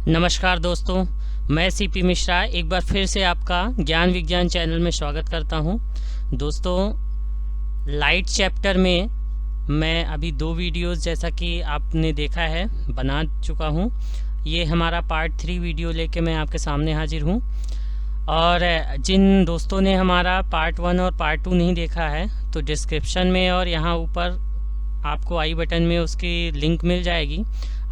नमस्कार दोस्तों, मैं सीपी मिश्रा एक बार फिर से आपका ज्ञान विज्ञान चैनल में स्वागत करता हूं। दोस्तों, लाइट चैप्टर में मैं अभी 2 वीडियोस जैसा कि आपने देखा है बना चुका हूं। ये हमारा पार्ट 3 वीडियो लेके मैं आपके सामने हाजिर हूं। और जिन दोस्तों ने हमारा पार्ट 1 और पार्ट 2 नहीं देखा है तो डिस्क्रिप्शन में और यहाँ ऊपर आपको आई बटन में उसकी लिंक मिल जाएगी।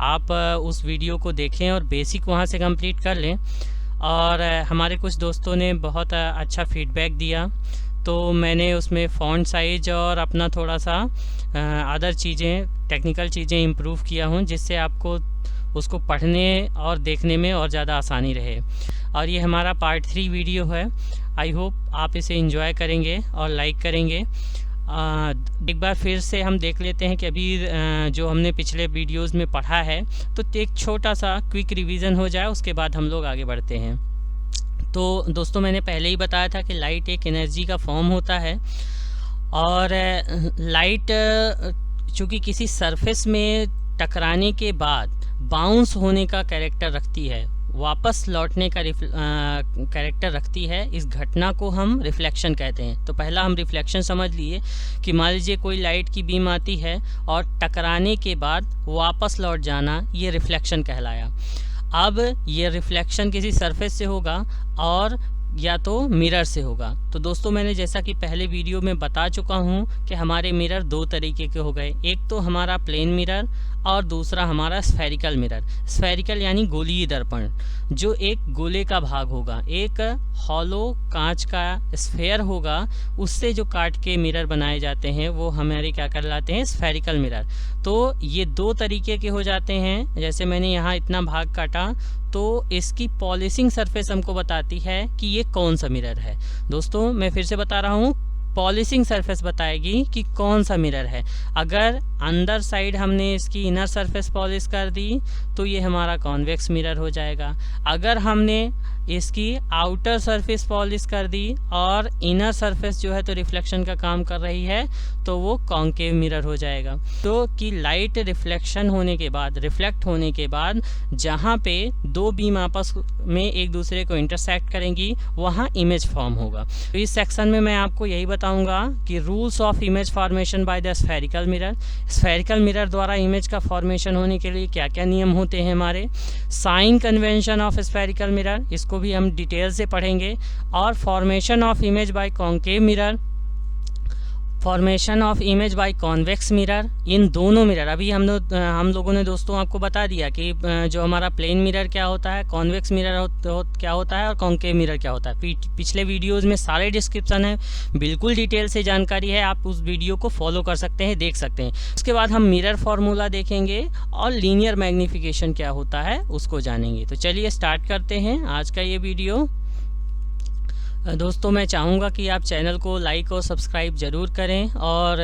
आप उस वीडियो को देखें और बेसिक वहाँ से कंप्लीट कर लें। और हमारे कुछ दोस्तों ने बहुत अच्छा फीडबैक दिया, तो मैंने उसमें फ़ॉन्ट साइज और अपना थोड़ा सा अदर चीज़ें टेक्निकल चीज़ें इम्प्रूव किया हूँ, जिससे आपको उसको पढ़ने और देखने में और ज़्यादा आसानी रहे। और ये हमारा पार्ट 3 वीडियो है। आई होप आप इसे एंजॉय करेंगे और लाइक करेंगे। एक बार फिर से हम देख लेते हैं कि अभी जो हमने पिछले वीडियोस में पढ़ा है, तो एक छोटा सा क्विक रिवीजन हो जाए, उसके बाद हम लोग आगे बढ़ते हैं। तो दोस्तों, मैंने पहले ही बताया था कि लाइट एक एनर्जी का फॉर्म होता है। और लाइट चूँकि किसी सरफेस में टकराने के बाद बाउंस होने का कैरेक्टर रखती है, वापस लौटने का कैरेक्टर रखती है, इस घटना को हम रिफ्लेक्शन कहते हैं। तो पहला हम रिफ्लेक्शन समझ लिए कि मान लीजिए कोई लाइट की बीम आती है और टकराने के बाद वापस लौट जाना, ये रिफ्लेक्शन कहलाया। अब ये रिफ्लेक्शन किसी सरफेस से होगा और या तो मिरर से होगा। तो दोस्तों, मैंने जैसा कि पहले वीडियो में बता चुका हूँ कि हमारे मिरर 2 तरीके के हो गए। एक तो हमारा प्लेन मिरर और दूसरा हमारा स्फेरिकल मिरर। स्फेरिकल यानी गोलीय दर्पण, जो एक गोले का भाग होगा, एक हॉलो कांच का स्फेयर होगा, उससे जो काट के मिरर बनाए जाते हैं वो हमारे क्या कहलाते हैं, स्फेरिकल मिरर। तो ये 2 तरीके के हो जाते हैं। जैसे मैंने यहाँ इतना भाग काटा, तो इसकी पॉलिशिंग सरफेस हमको बताती है कि ये कौन सा मिरर है। दोस्तों, मैं फिर से बता रहा हूँ, पॉलिशिंग सरफेस बताएगी कि कौन सा मिरर है। अगर अंदर साइड हमने इसकी इनर सरफेस पॉलिश कर दी तो ये हमारा कॉन्वेक्स मिरर हो जाएगा। अगर हमने इसकी आउटर सरफेस पॉलिश कर दी और इनर सरफेस जो है तो रिफ्लेक्शन का काम कर रही है, तो वो कॉन्केव मिरर हो जाएगा। तो कि लाइट रिफ्लेक्शन होने के बाद, रिफ्लेक्ट होने के बाद जहाँ पे 2 बीम आपस में एक दूसरे को इंटरसेक्ट करेंगी, वहाँ इमेज फॉर्म होगा। तो इस सेक्शन में मैं आपको यही बताऊंगा कि rules of image formation by the spherical mirror. Spherical mirror द्वारा इमेज का फॉर्मेशन होने के लिए क्या क्या नियम होते हैं हमारे। Sign convention of spherical mirror, इसको भी हम डिटेल से पढ़ेंगे। और formation of image by concave mirror, formation of image by convex mirror. इन दोनों मिरर अभी हम लोगों ने दोस्तों आपको बता दिया कि जो हमारा प्लेन मिरर क्या होता है, कॉन्वेक्स मिरर क्या होता है और कॉन्केव मिरर क्या होता है। पिछले वीडियोस में सारे डिस्क्रिप्शन है, बिल्कुल डिटेल से जानकारी है। आप उस वीडियो को फॉलो कर सकते हैं, देख सकते हैं। उसके बाद हम मिरर फार्मूला देखेंगे और लीनियर मैग्नीफिकेशन क्या होता है उसको जानेंगे। तो चलिए स्टार्ट करते हैं आज का ये वीडियो। दोस्तों, मैं चाहूँगा कि आप चैनल को लाइक और सब्सक्राइब ज़रूर करें और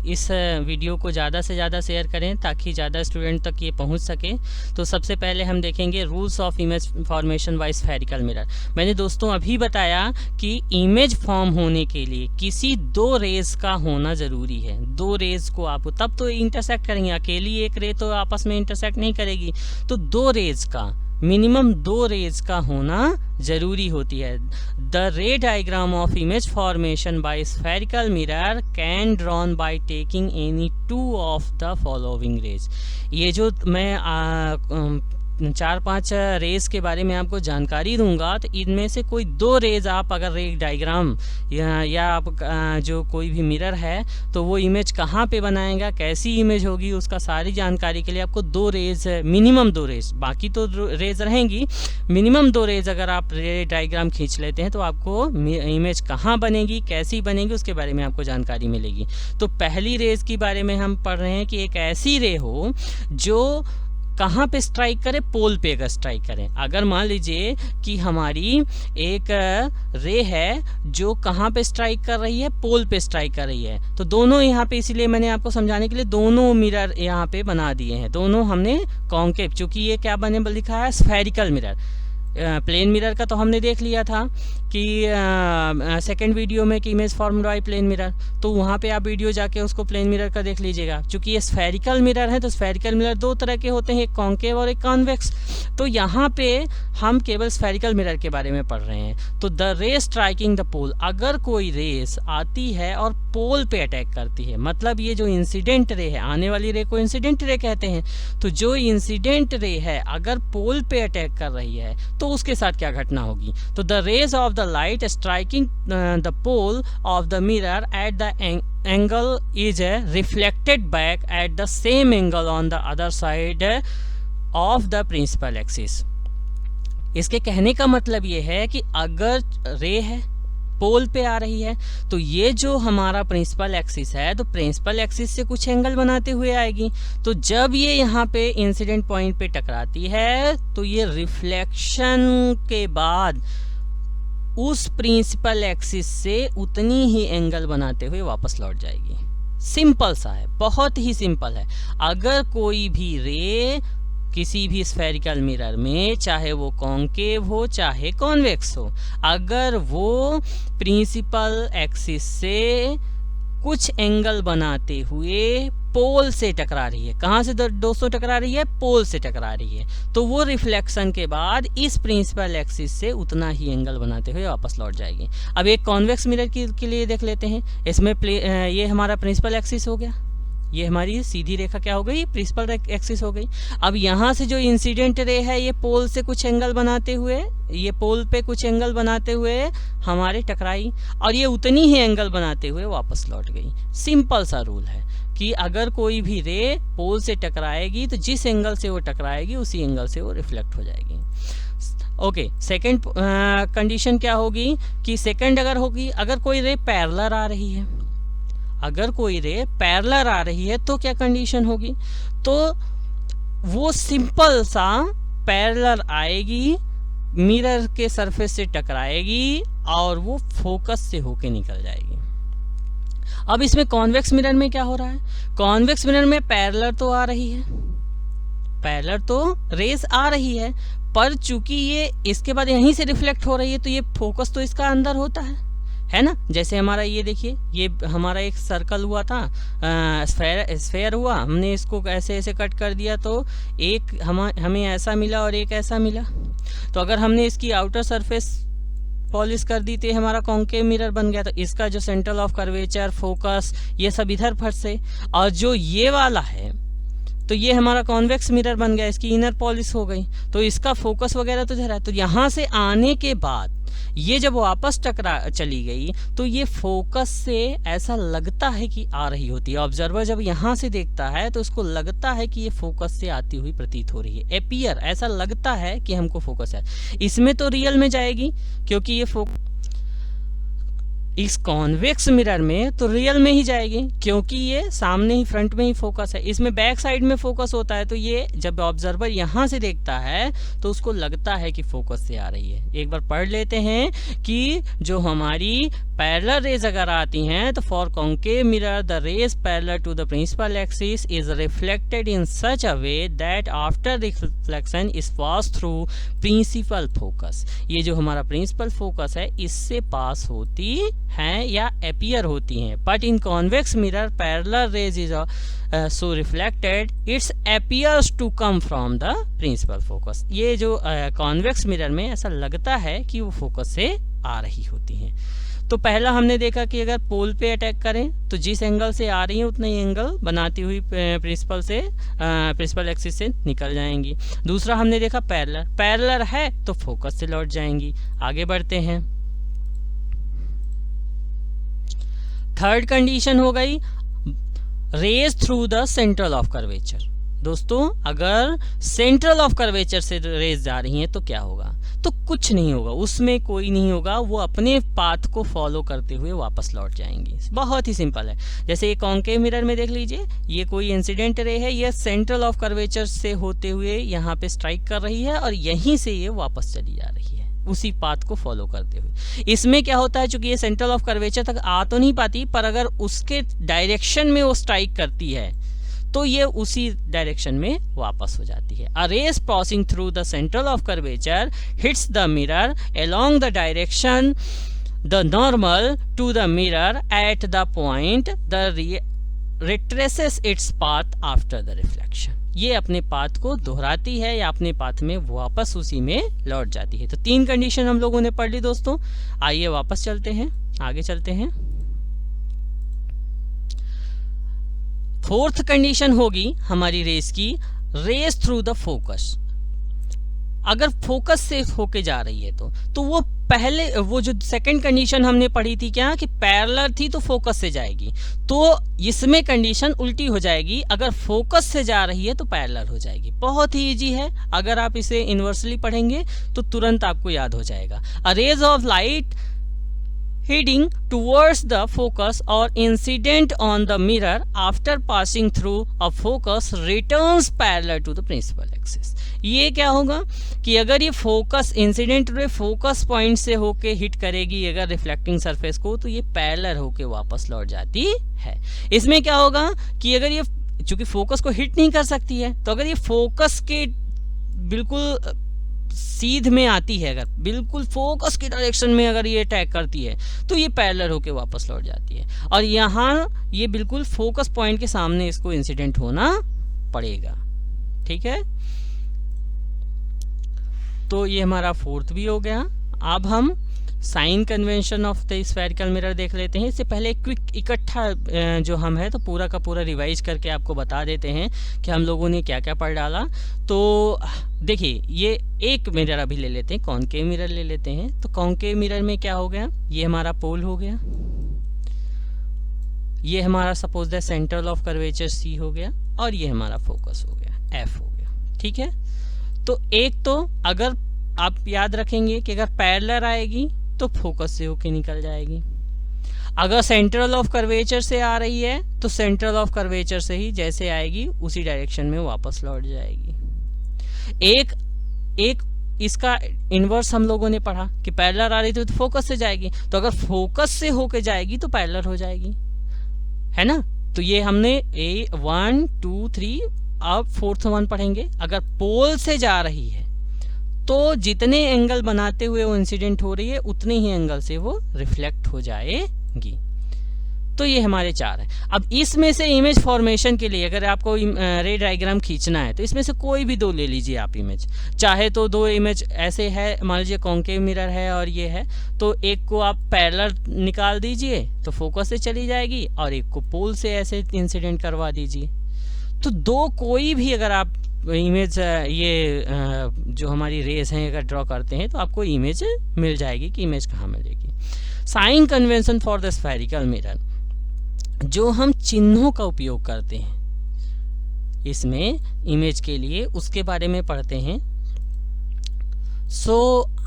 इस वीडियो को ज़्यादा से ज़्यादा शेयर करें ताकि ज़्यादा स्टूडेंट तक ये पहुँच सके। तो सबसे पहले हम देखेंगे rules of image formation by spherical mirror. मैंने दोस्तों अभी बताया कि इमेज फॉर्म होने के लिए किसी 2 रेज का होना ज़रूरी है। 2 रेज को आप तब तो इंटरसेक्ट करेंगे, अकेली एक रे तो आपस में इंटरसेक्ट नहीं करेगी। तो 2 रेज का, मिनिमम 2 रेज का होना जरूरी होती है। The ray diagram of image formation by spherical mirror can drawn by taking any 2 of the following rays. ये जो मैं 4-5 रेज के बारे में आपको जानकारी दूंगा, तो इनमें से कोई 2 रेज आप अगर रे डायग्राम या आप जो कोई भी मिरर है तो वो इमेज कहाँ पे बनाएगा, कैसी इमेज होगी, उसका सारी जानकारी के लिए आपको 2 रेज, मिनिमम 2 रेज, बाकी तो रेज रहेंगी, मिनिमम 2 रेज अगर आप रे डायग्राम खींच लेते हैं तो आपको इमेज कहाँ बनेगी, कैसी बनेगी, उसके बारे में आपको जानकारी मिलेगी। तो पहली रेज के बारे में हम पढ़ रहे हैं कि एक ऐसी रे हो जो कहाँ पे स्ट्राइक करे, पोल पे अगर स्ट्राइक करें। अगर मान लीजिए कि हमारी एक रे है जो कहाँ पे स्ट्राइक कर रही है, पोल पे स्ट्राइक कर रही है, तो दोनों यहाँ पे, इसीलिए मैंने आपको समझाने के लिए दोनों मिरर यहाँ पे बना दिए हैं। दोनों हमने कॉन्केव, चूंकि ये क्या बने लिखा है, स्फेरिकल मिरर। प्लेन मिरर का तो हमने देख लिया था। कि सेकंड वीडियो में कि image formed by plane mirror, तो वहाँ पे आप वीडियो जाके उसको प्लेन मिरर का देख लीजिएगा। चूँकि ये स्फेरिकल मिरर है तो स्फेरिकल मिरर दो तरह के होते हैं, एक कॉन्केव और एक कॉन्वेक्स। तो यहाँ पे हम केवल स्फेरिकल मिरर के बारे में पढ़ रहे हैं। तो द रे स्ट्राइकिंग द पोल, अगर कोई रेस आती है और पोल पे अटैक करती है, मतलब ये जो इंसिडेंट रे है, आने वाली रे को इंसिडेंट रे कहते हैं, तो जो इंसिडेंट रे है अगर पोल पे अटैक कर रही है तो उसके साथ क्या घटना होगी। तो the rays of the light striking the pole of the mirror at the angle is reflected back at the same angle on the other side of the principal axis. इसके कहने का मतलब ये है कि अगर रे है पोल पे आ रही है तो ये जो हमारा प्रिंसिपल एक्सिस है, तो प्रिंसिपल एक्सिस से कुछ एंगल बनाते हुए आएगी। तो जब ये यहाँ पे इंसिडेंट पॉइंट पे टकराती है तो ये रिफ्लेक्शन के बाद उस प्रिंसिपल एक्सिस से उतनी ही एंगल बनाते हुए वापस लौट जाएगी। सिंपल सा है, बहुत ही सिंपल है। अगर कोई भी रे किसी भी स्फेरिकल मिरर में, चाहे वो कॉन्केव हो चाहे कॉन्वेक्स हो, अगर वो प्रिंसिपल एक्सिस से कुछ एंगल बनाते हुए पोल से टकरा रही है, कहाँ से दोस्तों टकरा रही है, पोल से टकरा रही है, तो वो रिफ्लेक्शन के बाद इस प्रिंसिपल एक्सिस से उतना ही एंगल बनाते हुए वापस लौट जाएगी। अब एक कॉन्वेक्स मिरर के लिए देख लेते हैं। इसमें ये हमारा प्रिंसिपल एक्सिस हो गया, ये हमारी सीधी रेखा क्या हो गई, प्रिंसिपल एक्सिस हो गई। अब यहाँ से जो इंसिडेंट रे है ये पोल से कुछ एंगल बनाते हुए, ये पोल पे कुछ एंगल बनाते हुए हमारे टकराई और ये उतनी ही एंगल बनाते हुए वापस लौट गई। सिंपल सा रूल है कि अगर कोई भी रे पोल से टकराएगी तो जिस एंगल से वो टकराएगी उसी एंगल से वो रिफ्लेक्ट हो जाएगी। ओके, सेकंड कंडीशन क्या होगी कि सेकंड अगर होगी, अगर कोई रे पैरेलल आ रही है, अगर कोई रे पैरेलल आ रही है तो क्या कंडीशन होगी, तो वो सिंपल सा पैरेलल आएगी, मिरर के सरफेस से टकराएगी और वो फोकस से होके निकल जाएगी। अब इसमें कॉन्वेक्स मिरर में क्या हो रहा है, कॉन्वेक्स मिरर में पैरेलल तो आ रही है, पैरेलल तो रेस आ रही है, पर चूंकि ये इसके बाद यहीं से रिफ्लेक्ट हो रही है तो ये फोकस तो इसका अंदर होता है ना। जैसे हमारा ये देखिए, ये हमारा एक सर्कल हुआ था, स्फेयर हुआ, हमने इसको ऐसे ऐसे कट कर दिया तो एक हमें ऐसा मिला और एक ऐसा मिला। तो अगर हमने इसकी आउटर सरफेस पॉलिश कर दी तो हमारा कॉन्केव मिरर बन गया। तो इसका जो सेंटर ऑफ कर्वेचर, फोकस, ये सब इधर फंसे, और जो ये वाला है तो ये हमारा कॉन्वेक्स मिरर बन गया, इसकी इनर पॉलिश हो गई, तो इसका फोकस वगैरह तो इधर है। तो यहाँ से आने के बाद ये जब वापस टकरा चली गई तो ये फोकस से ऐसा लगता है कि आ रही होती है। ऑब्जर्वर जब यहाँ से देखता है तो उसको लगता है कि ये फोकस से आती हुई प्रतीत हो रही है, एपियर, ऐसा लगता है कि हमको फोकस है। इसमें तो रियल में जाएगी क्योंकि ये इस कॉन्वेक्स मिरर में तो रियल में ही जाएगी क्योंकि ये सामने ही फ्रंट में ही फोकस है। इसमें बैक साइड में फोकस होता है, तो ये जब ऑब्जर्वर यहाँ से देखता है तो उसको लगता है कि फोकस से आ रही है। एक बार पढ़ लेते हैं कि जो हमारी पैरेलल रेज अगर आती हैं तो for concave mirror the rays parallel to the principal axis is reflected in such a way that after reflection is pass through principal focus. ये जो हमारा प्रिंसिपल फोकस है इससे पास होती हैं या अपीयर होती हैं। But in convex mirror parallel rays is so reflected it's appears to come from the principal focus. ये जो कॉन्वेक्स मिरर में ऐसा लगता है कि वो फोकस से आ रही होती हैं। तो पहला हमने देखा कि अगर पोल पे अटैक करें तो जिस एंगल से आ रही है उतना ही एंगल बनाती हुई प्रिंसिपल एक्सिस से निकल जाएंगी। दूसरा हमने देखा पैरेलल है तो फोकस से लौट जाएंगी। आगे बढ़ते हैं, थर्ड कंडीशन हो गई rays through the central of curvature. दोस्तों अगर सेंट्रल ऑफ कर्वेचर से रेज जा रही हैं तो क्या होगा, तो कुछ नहीं होगा, उसमें कोई नहीं होगा, वो अपने पाथ को फॉलो करते हुए वापस लौट जाएंगी। बहुत ही सिंपल है। जैसे ये कॉन्केव मिरर में देख लीजिए, ये कोई इंसिडेंट रे है, ये सेंट्रल ऑफ कर्वेचर से होते हुए यहाँ पे स्ट्राइक कर रही है और यहीं से ये वापस चली जा रही है उसी पाथ को फॉलो करते हुए। इसमें क्या होता है, चूंकि ये सेंट्रल ऑफ कर्वेचर तक आ तो नहीं पाती, पर अगर उसके डायरेक्शन में वो स्ट्राइक करती है तो ये उसी डायरेक्शन में वापस हो जाती है। A rays passing through the centre of curvature hits the mirror along the direction the normal to the mirror at the point the retraces its path after the reflection। ये अपने पाथ को दोहराती है या अपने पाथ में वापस उसी में लौट जाती है। तो 3 कंडीशन हम लोगों ने पढ़ ली दोस्तों। आइए वापस चलते हैं, आगे चलते हैं। 4th कंडीशन होगी हमारी रेस की, रेस थ्रू द फोकस। अगर फोकस से होके जा रही है तो वो पहले वो जो सेकंड कंडीशन हमने पढ़ी थी क्या कि पैरेलल थी तो फोकस से जाएगी, तो इसमें कंडीशन उल्टी हो जाएगी। अगर फोकस से जा रही है तो पैरेलल हो जाएगी। बहुत ही इजी है, अगर आप इसे इन्वर्सली पढ़ेंगे तो तुरंत आपको याद हो जाएगा। A rays of light heading towards the focus or incident on the mirror after passing through a focus returns parallel to the principal axis। ये क्या होगा कि अगर ये focus incident ray focus point से होके हिट करेगी अगर रिफ्लेक्टिंग सरफेस को, तो ये पैरेलल होके वापस लौट जाती है। इसमें क्या होगा कि अगर ये चूंकि फोकस को हिट नहीं कर सकती है, तो अगर ये फोकस के बिल्कुल सीध में आती है, अगर बिल्कुल फोकस की डायरेक्शन में अगर ये अटैक करती है तो ये पैरेलल होके वापस लौट जाती है। और यहाँ ये बिल्कुल फोकस पॉइंट के सामने इसको इंसिडेंट होना पड़ेगा। ठीक है, तो ये हमारा 4th भी हो गया। अब हम sign convention of the spherical mirror देख लेते हैं। इससे पहले क्विक इकट्ठा जो हम है तो पूरा का पूरा रिवाइज करके आपको बता देते हैं कि हम लोगों ने क्या क्या पढ़ डाला। तो देखिए, ये एक मिरर अभी ले लेते हैं, कॉनकेव मिरर ले लेते हैं। तो कॉनकेव मिरर में क्या हो गया, ये हमारा पोल हो गया, ये हमारा suppose the centre of curvature C हो गया, और ये हमारा फोकस हो गया F हो गया। ठीक है, तो एक तो अगर आप याद रखेंगे कि अगर पैरेलल आएगी तो फोकस से होके निकल जाएगी, अगर सेंट्रल ऑफ कर्वेचर से आ रही है तो सेंट्रल ऑफ कर्वेचर से ही जैसे आएगी उसी डायरेक्शन में वापस लौट जाएगी। एक इसका इनवर्स हम लोगों ने पढ़ा कि पैरेलल आ रही थी तो फोकस से जाएगी, तो अगर फोकस से होके जाएगी तो पैरेलल हो जाएगी, है ना। तो ये हमने 1 2 3, अब 4th वन पढ़ेंगे। अगर पोल से जा रही है तो जितने एंगल बनाते हुए वो इंसिडेंट हो रही है उतने ही एंगल से वो रिफ्लेक्ट हो जाएगी। तो ये हमारे 4 हैं। अब इसमें से इमेज फॉर्मेशन के लिए अगर आपको रे डायग्राम खींचना है तो इसमें से कोई भी 2 ले लीजिए आप इमेज। चाहे तो 2 इमेज ऐसे है, मान लीजिए कॉन्केव मिरर है और ये है, तो एक को आप पैरेलल निकाल दीजिए तो फोकस से चली जाएगी, और एक को पोल से ऐसे इंसिडेंट करवा दीजिए। तो 2 कोई भी अगर आप इमेज ये जो हमारी रेस हैं अगर ड्रॉ करते हैं तो आपको इमेज मिल जाएगी कि इमेज कहाँ मिलेगी। Sign convention for the spherical mirror, जो हम चिन्हों का उपयोग करते हैं इसमें इमेज के लिए, उसके बारे में पढ़ते हैं।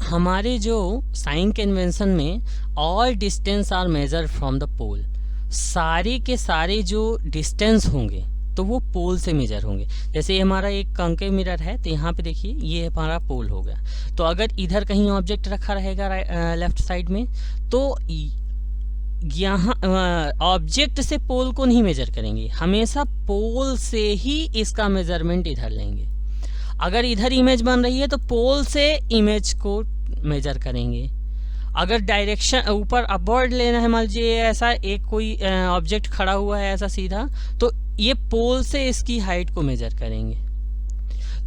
हमारे जो साइन कन्वेंशन में all distance are measured from the pole, सारे के सारे जो डिस्टेंस होंगे तो वो पोल से मेजर होंगे। जैसे ये हमारा एक कॉन्केव मिरर है तो यहाँ पे देखिए ये हमारा पोल हो गया, तो अगर इधर कहीं ऑब्जेक्ट रखा रहेगा लेफ्ट साइड में तो यहाँ ऑब्जेक्ट से पोल को नहीं मेजर करेंगे, हमेशा पोल से ही इसका मेजरमेंट इधर लेंगे। अगर इधर इमेज बन रही है तो पोल से इमेज को मेजर करेंगे। अगर डायरेक्शन ऊपर अपवर्ड लेना है, मान लीजिए ऐसा एक कोई ऑब्जेक्ट खड़ा हुआ है ऐसा सीधा, तो ये पोल से इसकी हाइट को मेजर करेंगे।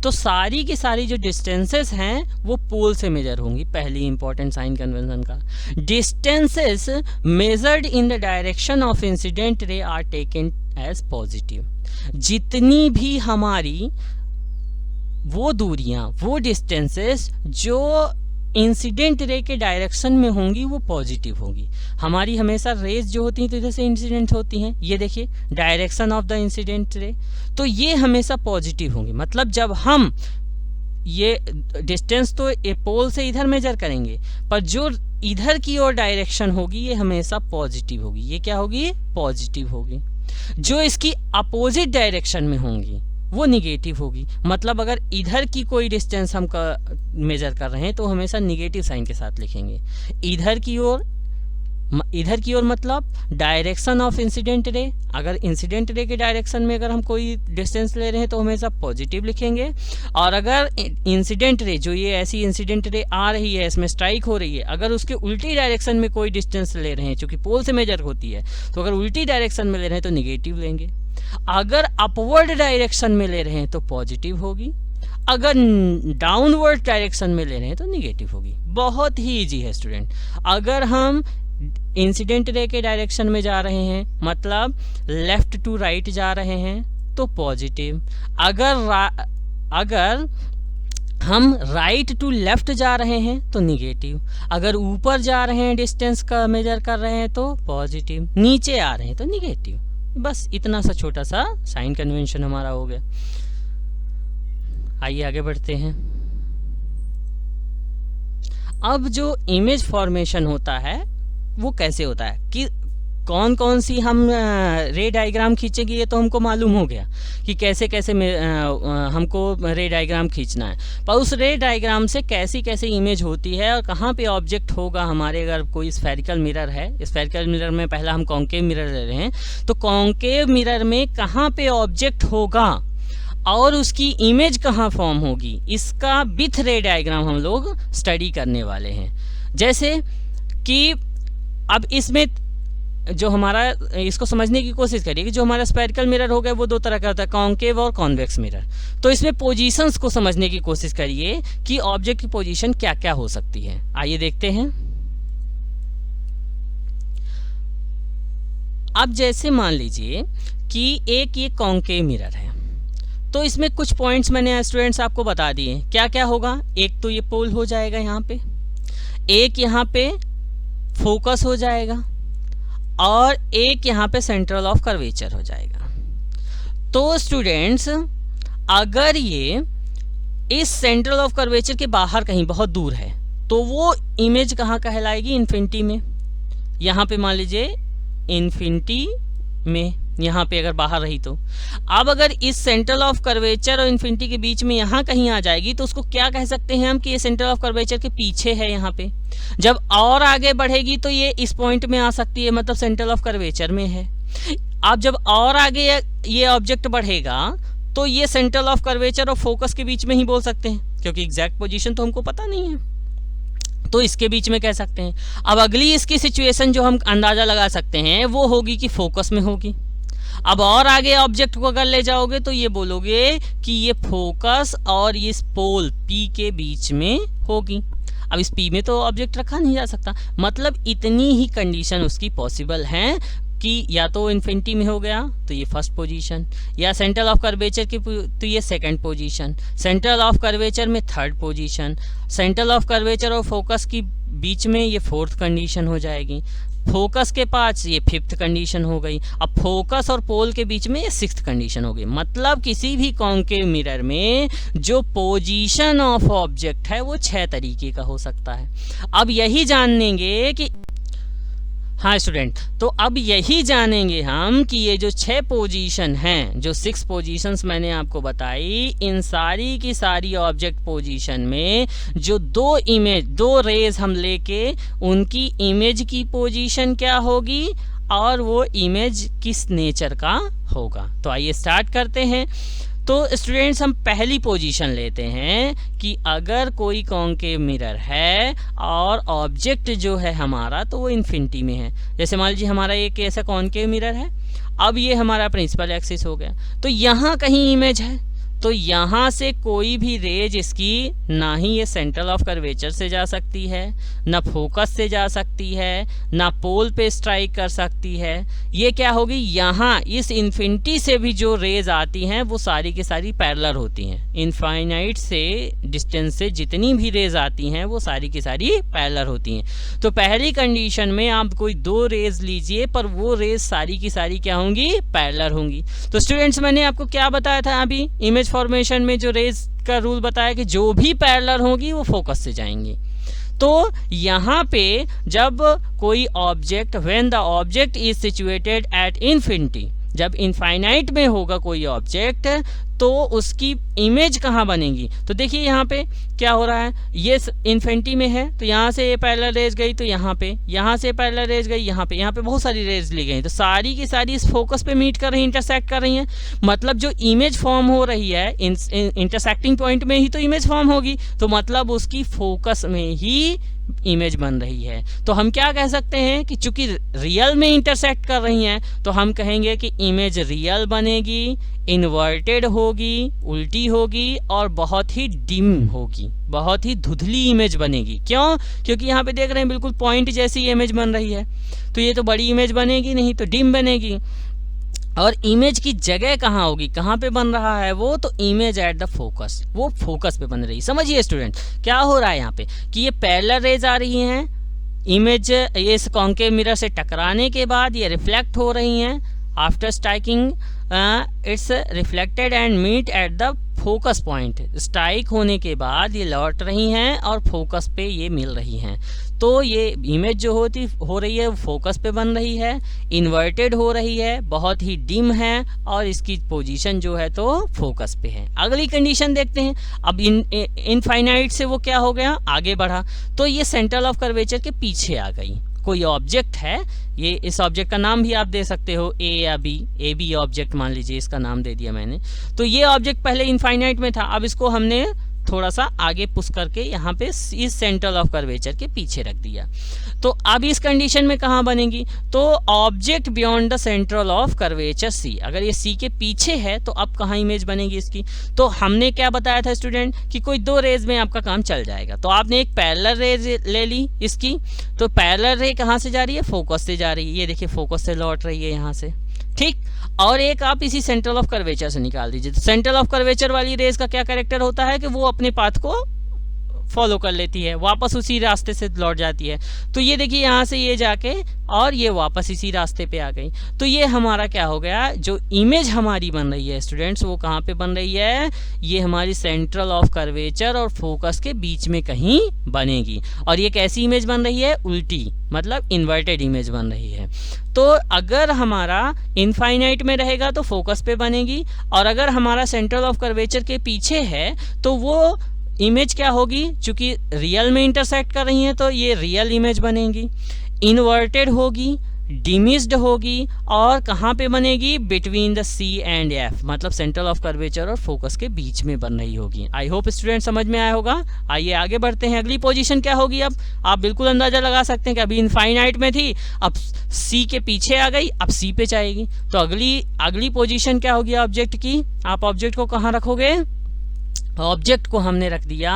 तो सारी की सारी जो डिस्टेंसेस हैं वो पोल से मेजर होंगी। पहली इंपॉर्टेंट साइन कन्वेंशन का, distances measured in the direction of incident ray are taken as positive. जितनी भी हमारी वो दूरियां, वो डिस्टेंसेस जो इंसिडेंट रे के डायरेक्शन में होंगी वो पॉजिटिव होगी। हमारी हमेशा रेज जो होती हैं तो इधर से इंसिडेंट होती हैं, ये देखिए direction of the incident ray, तो ये हमेशा पॉजिटिव होंगी। मतलब जब हम ये डिस्टेंस तो ये पोल से इधर मेजर करेंगे, पर जो इधर की ओर डायरेक्शन होगी ये हमेशा पॉजिटिव होगी। ये क्या होगी? पॉजिटिव होगी। जो इसकी अपोजिट डायरेक्शन में होंगी वो निगेटिव होगी। मतलब अगर इधर की कोई डिस्टेंस हम मेजर कर रहे हैं तो हमेशा निगेटिव साइन के साथ लिखेंगे। इधर की ओर इधर की ओर मतलब डायरेक्शन ऑफ इंसिडेंट रे, अगर इंसिडेंट रे के डायरेक्शन में अगर हम कोई डिस्टेंस ले रहे हैं तो हमेशा पॉजिटिव लिखेंगे, और अगर इंसिडेंट रे जो ये ऐसी इंसिडेंट रे आ रही है, इसमें स्ट्राइक हो रही है, अगर उसके उल्टी डायरेक्शन में कोई डिस्टेंस ले रहे हैं, चूंकि पोल से मेजर होती है, तो अगर उल्टी डायरेक्शन में ले रहे हैं तो निगेटिव लेंगे। अगर अपवर्ड डायरेक्शन में ले रहे हैं तो पॉजिटिव होगी, अगर डाउनवर्ड डायरेक्शन में ले रहे हैं तो निगेटिव होगी। बहुत ही इजी है स्टूडेंट। अगर हम इंसिडेंट रे के डायरेक्शन में जा रहे हैं, मतलब लेफ्ट टू राइट जा रहे हैं, तो पॉजिटिव। अगर हम राइट टू लेफ्ट जा रहे हैं तो निगेटिव। अगर ऊपर जा रहे हैं, डिस्टेंस का मेजर कर रहे हैं तो पॉजिटिव, नीचे आ रहे हैं तो निगेटिव। बस इतना सा छोटा सा साइन कन्वेंशन हमारा हो गया। आइए आगे बढ़ते हैं। अब जो इमेज फॉर्मेशन होता है वो कैसे होता है, कि कौन कौन सी हम रे डायग्राम खींचेंगे, ये तो हमको मालूम हो गया कि कैसे कैसे हमको रे डायग्राम खींचना है। पर उस रे डायग्राम से कैसी कैसी इमेज होती है और कहाँ पे ऑब्जेक्ट होगा हमारे, अगर कोई स्फेरिकल मिरर है, स्फेरिकल मिरर में पहला हम कॉन्केव मिरर ले रहे हैं, तो कॉन्केव मिरर में कहाँ पे ऑब्जेक्ट होगा और उसकी इमेज कहाँ फॉर्म होगी, इसका विथ रे डायग्राम हम लोग स्टडी करने वाले हैं। जैसे कि अब इसमें जो हमारा, इसको समझने की कोशिश करिए कि जो हमारा स्फेरिकल मिरर हो गया वो दो तरह का होता है, कॉन्केव और कॉन्वेक्स मिरर। तो इसमें पोजीशंस को समझने की कोशिश करिए कि ऑब्जेक्ट की पोजीशन क्या क्या हो सकती है। आइए देखते हैं। अब जैसे मान लीजिए कि एक ये कॉन्केव मिरर है, तो इसमें कुछ पॉइंट्स मैंने स्टूडेंट्स आपको बता दिए। क्या क्या होगा, एक तो ये पोल हो जाएगा यहाँ पे, एक यहाँ पे फोकस हो जाएगा, और एक यहाँ पे सेंट्रल ऑफ कर्वेचर हो जाएगा। तो स्टूडेंट्स अगर ये इस सेंट्रल ऑफ कर्वेचर के बाहर कहीं बहुत दूर है तो वो इमेज कहाँ कहलाएगी, इन्फिनिटी में। यहाँ पे मान लीजिए इन्फिनिटी में, यहाँ पे अगर बाहर रही तो। अब अगर इस सेंट्रल ऑफ कर्वेचर और इन्फिनिटी के बीच में यहाँ कहीं आ जाएगी तो उसको क्या कह सकते हैं हम, कि ये सेंट्रल ऑफ कर्वेचर के पीछे है यहाँ पे। जब और आगे बढ़ेगी तो ये इस पॉइंट में आ सकती है, मतलब सेंट्रल ऑफ कर्वेचर में है। अब जब और आगे ये ऑब्जेक्ट बढ़ेगा तो ये सेंट्रल ऑफ कर्वेचर और फोकस के बीच में ही बोल सकते हैं, क्योंकि एग्जैक्ट पोजीशन तो हमको पता नहीं है, तो इसके बीच में कह सकते हैं। अब अगली इसकी सिचुएशन जो हम अंदाजा लगा सकते हैं वो होगी कि फोकस में होगी। अब और आगे ऑब्जेक्ट को अगर ले जाओगे तो ये बोलोगे कि ये फोकस और इस पोल P के बीच में होगी। अब इस P में तो ऑब्जेक्ट रखा नहीं जा सकता, मतलब इतनी ही कंडीशन उसकी पॉसिबल है कि या तो इन्फिनिटी में हो गया तो ये फर्स्ट पोजीशन, या सेंट्रल ऑफ कर्वेचर की तो ये second position, central of curvature में third position, central of curvature और फोकस की बीच में ये फोर्थ कंडीशन हो जाएगी, फोकस के पास ये फिफ्थ कंडीशन हो गई, अब फोकस और पोल के बीच में ये सिक्स्थ कंडीशन हो गई। मतलब किसी भी कॉन्केव मिरर में जो पोजीशन ऑफ ऑब्जेक्ट है वो 6 तरीके का हो सकता है। अब यही जानेंगे कि, हाँ स्टूडेंट, तो अब यही जानेंगे हम कि ये जो 6 पोजीशन हैं, जो 6 पोजीशंस मैंने आपको बताई, इन सारी की सारी ऑब्जेक्ट पोजीशन में जो दो रेज हम लेके उनकी इमेज की पोजीशन क्या होगी और वो इमेज किस नेचर का होगा। तो आइए स्टार्ट करते हैं। तो स्टूडेंट्स हम पहली पोजीशन लेते हैं कि अगर कोई कॉन्केव मिरर है और ऑब्जेक्ट जो है हमारा तो वो इन्फिनिटी में है। जैसे मान लीजिए हमारा एक ऐसा कॉन्केव मिरर है, अब ये हमारा प्रिंसिपल एक्सिस हो गया, तो यहाँ कहीं इमेज है, तो यहाँ से कोई भी रेज इसकी ना ही ये सेंट्रल ऑफ कर्वेचर से जा सकती है, ना फोकस से जा सकती है, ना पोल पे स्ट्राइक कर सकती है। ये क्या होगी, यहाँ इस इन्फिनिटी से भी जो रेज आती हैं वो सारी की सारी पैरेलल होती हैं। इनफाइनाइट से डिस्टेंस से जितनी भी रेज आती हैं वो सारी की सारी पैरेलल होती हैं। तो पहली कंडीशन में आप कोई 2 रेज लीजिए पर वो रेज सारी की सारी क्या होंगी, पैरेलल होंगी। तो स्टूडेंट्स मैंने आपको क्या बताया था अभी इमेज फॉर्मेशन में, जो रेज का रूल बताया कि जो भी पैरेलल होगी वो फोकस से जाएंगी। तो यहाँ पे जब कोई object, when the object is situated at infinity, जब इनफाइनाइट में होगा कोई ऑब्जेक्ट तो उसकी इमेज कहाँ बनेगी। तो देखिए यहाँ पे क्या हो रहा है, ये इन्फिनिटी में है तो यहाँ से ये पैरेलल रेज गई तो यहाँ पे, यहाँ से पैरेलल रेज गई यहाँ पे बहुत सारी रेज ली गई, तो सारी की सारी इस फोकस पे मीट कर रही हैं, इंटरसेक्ट कर रही हैं। मतलब जो इमेज फॉर्म हो रही है इंटरसेक्टिंग पॉइंट में ही तो इमेज फॉर्म होगी, तो मतलब उसकी फोकस में ही इमेज बन रही है। तो हम क्या कह सकते हैं कि चूंकि रियल में इंटरसेक्ट कर रही हैं तो हम कहेंगे कि इमेज रियल बनेगी, इन्वर्टेड होगी, उल्टी होगी और बहुत ही डिम होगी, बहुत ही धुंधली इमेज बनेगी। क्यों? क्योंकि यहाँ पे देख रहे हैं बिल्कुल पॉइंट जैसी इमेज बन रही है, तो ये तो बड़ी इमेज बनेगी नहीं, तो डिम बनेगी। और इमेज की जगह कहाँ होगी, कहाँ पे बन रहा है वो, तो इमेज एट द फोकस, वो फोकस पे बन रही है। समझिए स्टूडेंट क्या हो रहा है यहाँ पे कि ये पैरेलल रेज आ रही हैं, इमेज ये इस कॉन्केव मिरर से टकराने के बाद ये रिफ्लेक्ट हो रही हैं, after striking it's reflected and meet at the focus point. Strike होने के बाद ये लौट रही हैं और फोकस पे ये मिल रही हैं। तो ये इमेज जो हो रही है वो फोकस पे बन रही है, इन्वर्टेड हो रही है, बहुत ही डिम है और इसकी पोजीशन जो है तो फोकस पे है। अगली कंडीशन देखते हैं। अब इनफाइनाइट से वो क्या हो गया, आगे बढ़ा, तो ये सेंटर ऑफ कर्वेचर के पीछे आ गई। कोई ऑब्जेक्ट है, ये इस ऑब्जेक्ट का नाम भी आप दे सकते हो ए या बी, ए बी ऑब्जेक्ट मान लीजिए, इसका नाम दे दिया मैंने। तो ये ऑब्जेक्ट पहले इनफाइनाइट में था, अब इसको हमने थोड़ा सा आगे पुश करके यहाँ पे इस सेंटर ऑफ कर्वेचर के पीछे रख दिया। तो अब इस कंडीशन में कहाँ बनेगी, तो object beyond the central of curvature C, अगर ये सी के पीछे है तो अब कहाँ इमेज बनेगी इसकी। तो हमने क्या बताया था स्टूडेंट कि कोई दो रेज में आपका काम चल जाएगा। तो आपने एक पैरेलल रेज ले ली इसकी, तो पैरेलल रे कहाँ से जा रही है, फोकस से जा रही है, ये देखिए फोकस से लौट रही है यहाँ से, ठीक। और एक आप इसी सेंट्रल ऑफ कर्वेचर से निकाल दीजिए। तो सेंट्रल ऑफ कर्वेचर वाली रेज का क्या कैरेक्टर होता है कि वो अपने पाथ को फॉलो कर लेती है, वापस उसी रास्ते से लौट जाती है। तो ये देखिए यहाँ से ये जाके और ये वापस इसी रास्ते पे आ गई। तो ये हमारा क्या हो गया, जो इमेज हमारी बन रही है स्टूडेंट्स वो कहाँ पे बन रही है, ये हमारी सेंट्रल ऑफ कर्वेचर और फोकस के बीच में कहीं बनेगी। और ये कैसी इमेज बन रही है, उल्टी, मतलब इन्वर्टेड इमेज बन रही है। तो अगर हमारा इनफाइनाइट में रहेगा तो फोकस पे बनेगी, और अगर हमारा सेंट्रल ऑफ कर्वेचर के पीछे है तो वो इमेज क्या होगी, चूंकि रियल में इंटरसेक्ट कर रही हैं तो ये रियल इमेज बनेगी, इन्वर्टेड होगी, डिमिस्ड होगी, और कहाँ पे बनेगी, between the C and F, मतलब सेंट्रल ऑफ कर्वेचर और फोकस के बीच में बन रही होगी। आई होप स्टूडेंट समझ में आया होगा। आइए आगे बढ़ते हैं। अगली पोजीशन क्या होगी, अब आप बिल्कुल अंदाजा लगा सकते हैं कि अभी इनफाइनाइट में थी, अब सी के पीछे आ गई, अब सी पे जाएगी। तो अगली पोजीशन क्या होगी ऑब्जेक्ट की, आप ऑब्जेक्ट को कहाँ रखोगे, ऑब्जेक्ट को हमने रख दिया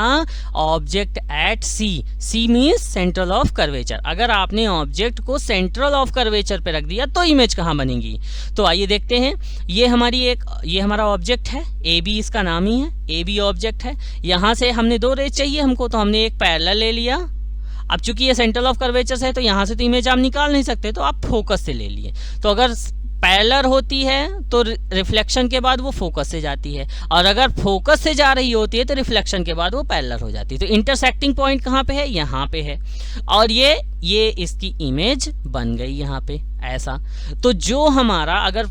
object at C, C means central of curvature. अगर आपने ऑब्जेक्ट को सेंट्रल ऑफ कर्वेचर पे रख दिया तो इमेज कहाँ बनेगी। तो आइए देखते हैं। ये हमारा ऑब्जेक्ट है, ए बी इसका नाम ही है, ए बी ऑब्जेक्ट है। यहाँ से हमने दो रेज चाहिए हमको, तो हमने एक पैरेलल ले लिया। अब चूंकि ये सेंट्रल ऑफ कर्वेचर है तो यहाँ से तो इमेज आप निकाल नहीं सकते, तो आप फोकस से ले लिए। तो अगर पैरेलल होती है तो रिफ्लेक्शन के बाद वो फोकस से जाती है, और अगर फोकस से जा रही होती है तो रिफ्लेक्शन के बाद वो पैरेलल हो जाती है। तो इंटरसेक्टिंग पॉइंट कहाँ पे है, यहाँ पे है, और ये इसकी इमेज बन गई यहाँ पे ऐसा। तो जो हमारा अगर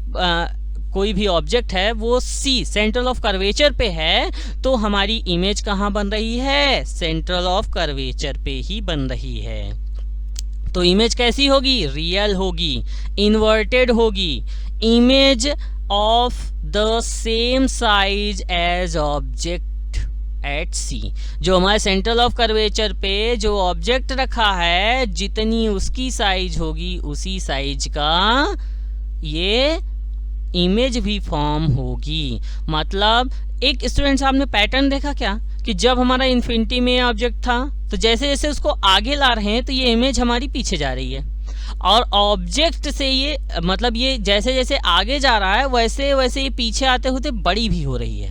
कोई भी ऑब्जेक्ट है वो सी सेंट्रल ऑफ कर्वेचर पे है तो हमारी इमेज कहाँ बन रही है, सेंट्रल ऑफ कर्वेचर पे ही बन रही है। तो इमेज कैसी होगी, रियल होगी, इन्वर्टेड होगी, image of the same size as object at C. जो हमारे सेंट्रल ऑफ कर्वेचर पे जो ऑब्जेक्ट रखा है जितनी उसकी साइज होगी उसी साइज का ये इमेज भी फॉर्म होगी। मतलब एक स्टूडेंट साहब ने पैटर्न देखा क्या कि जब हमारा इन्फिनिटी में ऑब्जेक्ट था तो जैसे जैसे उसको आगे ला रहे हैं तो ये इमेज हमारी पीछे जा रही है, और ऑब्जेक्ट से ये मतलब ये जैसे जैसे आगे जा रहा है वैसे वैसे ये पीछे आते होते बड़ी भी हो रही है।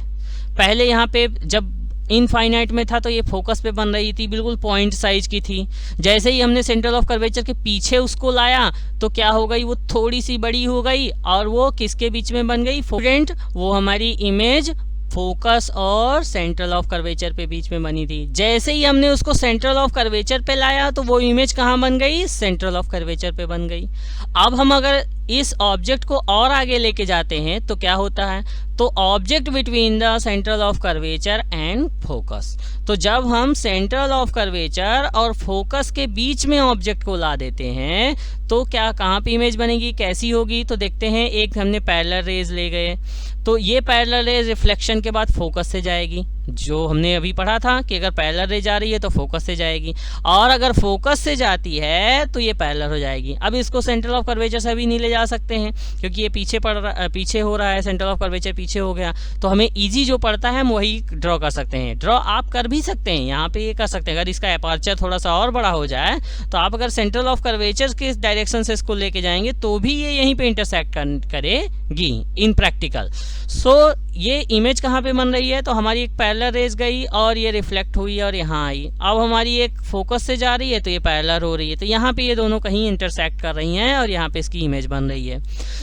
पहले यहाँ पे जब इनफाइनाइट में था तो ये फोकस पे बन रही थी, बिल्कुल पॉइंट साइज की थी। जैसे ही हमने सेंट्रल ऑफ कर्वेचर के पीछे उसको लाया तो क्या हो गई, वो थोड़ी सी बड़ी हो गई, और वो किसके बीच में बन गई, स्टूडेंट वो हमारी इमेज फोकस और सेंट्रल ऑफ कर्वेचर पे बीच में बनी थी। जैसे ही हमने उसको सेंट्रल ऑफ कर्वेचर पे लाया तो वो इमेज कहाँ बन गई, सेंट्रल ऑफ कर्वेचर पे बन गई। अब हम अगर इस ऑब्जेक्ट को और आगे लेके जाते हैं तो क्या होता है, तो object between the central of curvature and focus. तो जब हम सेंट्रल ऑफ कर्वेचर और फोकस के बीच में ऑब्जेक्ट को ला देते हैं तो क्या कहाँ पे इमेज बनेगी, कैसी होगी, तो देखते हैं। एक हमने पैरेलल रेज ले गए, तो ये पैरेलल रेज रिफ्लेक्शन के बाद फोकस से जाएगी, जो हमने अभी पढ़ा था कि अगर पैरेलल रे जा रही है तो फोकस से जाएगी, और अगर फोकस से जाती है तो ये पैरेलल हो जाएगी। अब इसको सेंट्रल ऑफ कर्वेचर से भी नहीं ले जा सकते हैं क्योंकि ये पीछे हो रहा है, सेंट्रल ऑफ कर्वेचर पीछे हो गया, तो हमें इजी जो पड़ता है हम वही ड्रॉ कर सकते हैं। ड्रॉ आप कर भी सकते हैं, यहाँ पे ये कर सकते हैं। अगर इसका अपर्चर थोड़ा सा और बड़ा हो जाए तो आप अगर सेंट्रल ऑफ कर्वेचर के डायरेक्शन से इसको लेके जाएंगे तो भी ये यहीं पे इंटरसेक्ट करेगी इन प्रैक्टिकल। सो ये इमेज कहाँ पे बन रही है, तो हमारी एक पैरेलल रेज गई और ये रिफ्लेक्ट हुई और यहाँ आई। अब हमारी एक फोकस से जा रही है तो ये पैरेलल हो रही है, तो यहाँ पे ये दोनों कहीं इंटरसेक्ट कर रही हैं और यहाँ पे इसकी इमेज बन रही है।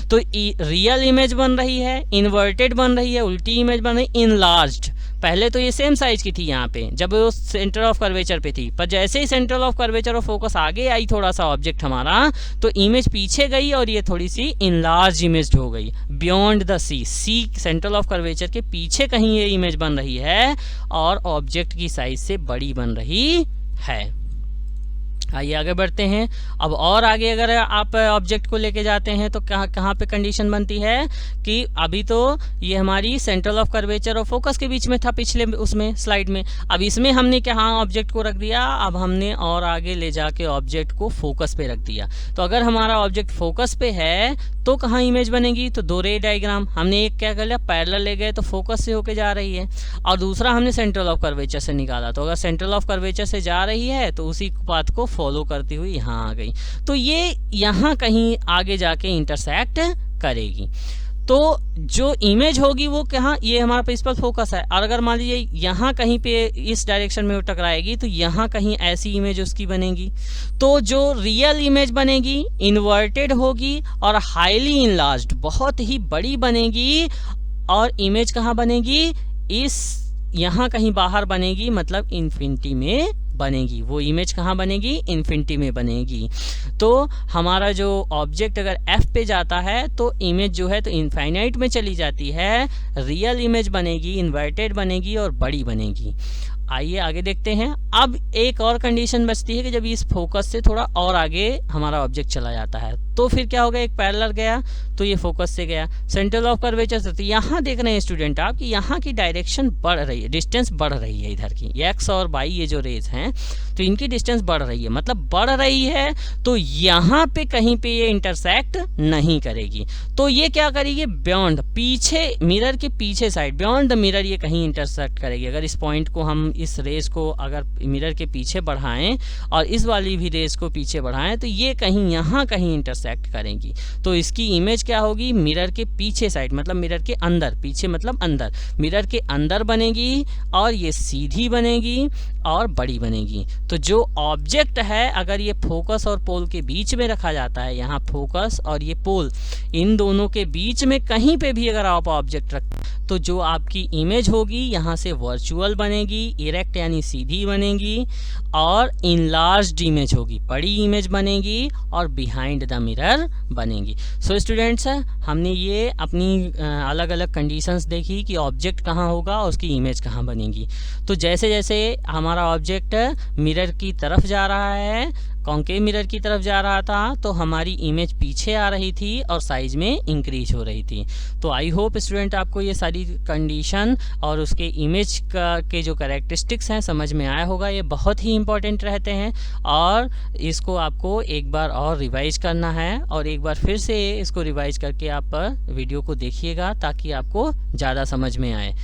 तो रियल इमेज बन रही है, इन्वर्टेड बन रही है, उल्टी इमेज बन रही है, इनलार्ज्ड। पहले तो ये सेम साइज की थी यहाँ पे जब वो सेंटर ऑफ कर्वेचर पे थी, पर जैसे ही सेंट्रल ऑफ कर्वेचर और फोकस आगे आई थोड़ा सा ऑब्जेक्ट हमारा, तो इमेज पीछे गई और ये थोड़ी सी इनलार्ज इमेज हो गई। Beyond the C central of curvature के पीछे कहीं ये इमेज बन रही है और ऑब्जेक्ट की साइज से बड़ी बन रही है। आइए आगे बढ़ते हैं। अब और आगे अगर आप ऑब्जेक्ट को लेके जाते हैं तो कहाँ पे कंडीशन बनती है कि अभी तो ये हमारी सेंट्रल ऑफ कर्वेचर और फोकस के बीच में था पिछले उसमें स्लाइड में, अब इसमें हमने क्या ऑब्जेक्ट को रख दिया, अब हमने और आगे ले जाके ऑब्जेक्ट को फोकस पे रख दिया। तो अगर हमारा ऑब्जेक्ट फोकस पे है तो कहाँ इमेज बनेगी, तो दो रे डायग्राम हमने एक क्या कर लिया, पैरेलल ले गए तो फोकस से होके जा रही है, और दूसरा हमने सेंट्रल ऑफ कर्वेचर से निकाला। तो अगर सेंट्रल ऑफ कर्वेचर से जा रही है तो उसी पाथ को फॉलो करती हुई यहाँ आ गई, तो ये यहाँ कहीं आगे जाके इंटरसेक्ट करेगी। तो जो इमेज होगी वो कहाँ, ये हमारा प्रिंसिपल फोकस है, और अगर मान लीजिए यहाँ कहीं पे इस डायरेक्शन में वो टकराएगी तो यहाँ कहीं ऐसी इमेज उसकी बनेगी। तो जो रियल इमेज बनेगी इन्वर्टेड होगी और हाईली इनलार्ज्ड, बहुत ही बड़ी बनेगी, और इमेज कहाँ बनेगी, इस यहाँ कहीं बाहर बनेगी, मतलब इन्फिनिटी में बनेगी। वो इमेज कहाँ बनेगी, इन्फिनिटी में बनेगी। तो हमारा जो ऑब्जेक्ट अगर F पे जाता है तो इमेज जो है तो इनफाइनाइट में चली जाती है, रियल इमेज बनेगी, इन्वर्टेड बनेगी और बड़ी बनेगी। आइए आगे देखते हैं। अब एक और कंडीशन बचती है कि जब इस फोकस से थोड़ा और आगे हमारा ऑब्जेक्ट चला जाता है तो फिर क्या होगा, एक पैरेलल गया तो ये फोकस से गया, सेंट्रल ऑफ कर्वेचर से। तो यहाँ देख रहे हैं स्टूडेंट आप कि यहाँ की डायरेक्शन बढ़ रही है, डिस्टेंस बढ़ रही है इधर की, एक्स और वाई ये जो रेज हैं तो इनकी डिस्टेंस बढ़ रही है, मतलब बढ़ रही है। तो यहाँ पे कहीं पे ये इंटरसेक्ट नहीं करेगी, तो ये क्या करेगी, बियॉन्ड, पीछे मिरर के पीछे साइड, बियॉन्ड द मिरर ये कहीं इंटरसेक्ट करेगी। अगर इस पॉइंट को हम इस रेस को अगर मिरर के पीछे बढ़ाएं और इस वाली भी रेस को पीछे बढ़ाएं तो ये कहीं यहाँ कहीं इंटरसेक्ट करेंगी। तो इसकी इमेज क्या होगी, मिरर के पीछे साइड, मतलब मिरर के अंदर, पीछे मतलब अंदर, मिरर के अंदर बनेगी और ये सीधी बनेगी और बड़ी बनेगी। तो जो ऑब्जेक्ट है अगर ये फोकस और पोल के बीच में रखा जाता है, यहाँ फोकस और ये पोल, इन दोनों के बीच में कहीं पे भी अगर आप ऑब्जेक्ट रख, तो जो आपकी इमेज होगी यहाँ से वर्चुअल बनेगी, इरेक्ट यानी सीधी बनेगी, और इनलार्ज्ड इमेज होगी, बड़ी इमेज बनेगी और बिहाइंड द मिरर बनेगी। सो स्टूडेंट्स, हमने ये अपनी अलग अलग कंडीशंस देखी कि ऑब्जेक्ट कहाँ होगा और उसकी इमेज कहाँ बनेगी। तो जैसे जैसे हमारा ऑब्जेक्ट मिरर की तरफ जा रहा है, कॉन्केव मिरर की तरफ जा रहा था, तो हमारी इमेज पीछे आ रही थी और साइज में इंक्रीज हो रही थी। तो आई होप स्टूडेंट आपको ये सारी कंडीशन और उसके इमेज के जो कैरेक्टरिस्टिक्स हैं समझ में आया होगा। ये बहुत ही इंपॉर्टेंट रहते हैं और इसको आपको एक बार और रिवाइज करना है, और एक बार फिर से इसको रिवाइज करके आप वीडियो को देखिएगा ताकि आपको ज़्यादा समझ में आए।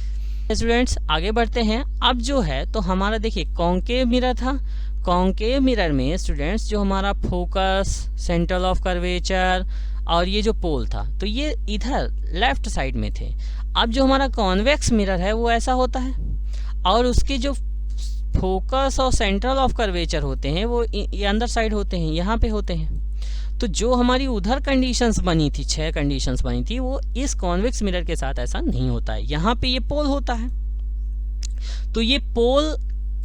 स्टूडेंट्स आगे बढ़ते हैं। अब जो है तो हमारा देखिए कॉन्केव मिरर था, कॉन्केव मिरर में स्टूडेंट्स जो हमारा फोकस, सेंट्रल ऑफ कर्वेचर और ये जो पोल था तो ये इधर लेफ्ट साइड में थे। अब जो हमारा कॉन्वेक्स मिरर है वो ऐसा होता है, और उसके जो फोकस और सेंट्रल ऑफ कर्वेचर होते हैं वो ये अंदर साइड होते हैं, यहाँ पे होते हैं। तो जो हमारी उधर कंडीशंस बनी थी, 6 कंडीशंस बनी थी, वो इस कॉन्वेक्स मिरर के साथ ऐसा नहीं होता है। यहाँ पे ये पोल होता है, तो ये पोल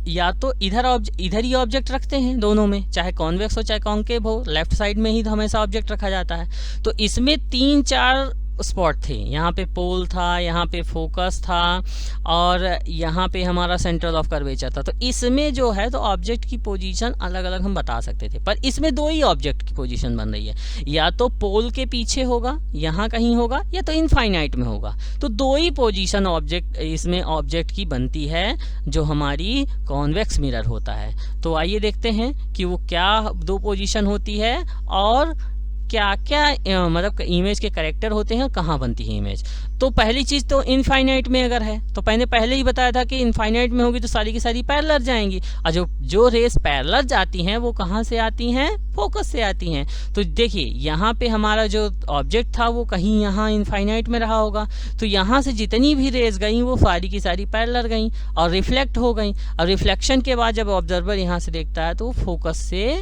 या तो इधर ही ऑब्जेक्ट रखते हैं दोनों में, चाहे कॉन्वेक्स हो चाहे कॉन्केव हो, लेफ्ट साइड में ही हमेशा ऑब्जेक्ट रखा जाता है। तो इसमें 3-4 स्पॉट थे, यहाँ पे पोल था, यहाँ पे फोकस था और यहाँ पे हमारा सेंटर ऑफ कर्वेचर था। तो इसमें जो है तो ऑब्जेक्ट की पोजीशन अलग अलग हम बता सकते थे, पर इसमें 2 ही ऑब्जेक्ट की पोजीशन बन रही है, या तो पोल के पीछे होगा, यहाँ कहीं होगा, या तो इनफाइनाइट में होगा। तो 2 ही पोजीशन ऑब्जेक्ट इसमें ऑब्जेक्ट की बनती है जो हमारी कॉन्वेक्स मिरर होता है। तो आइए देखते हैं कि वो क्या 2 पोजीशन होती है और क्या क्या मतलब इमेज के कैरेक्टर होते हैं, कहाँ बनती है इमेज। तो पहली चीज़ तो इनफाइनाइट में अगर है तो पहले ही बताया था कि इनफाइनाइट में होगी तो सारी की सारी पैरेलल जाएंगी, और जो रेस पैरेलल जाती हैं वो कहाँ से आती हैं, फोकस से आती हैं। तो देखिए यहाँ पे हमारा जो ऑब्जेक्ट था वो कहीं यहाँ इनफाइनाइट में रहा होगा, तो यहाँ से जितनी भी रेस गई वो सारी की सारी पैरेलल गई और रिफ्लेक्ट हो गई, और रिफ्लेक्शन के बाद जब ऑब्जर्वर यहाँ से देखता है तो वो फोकस से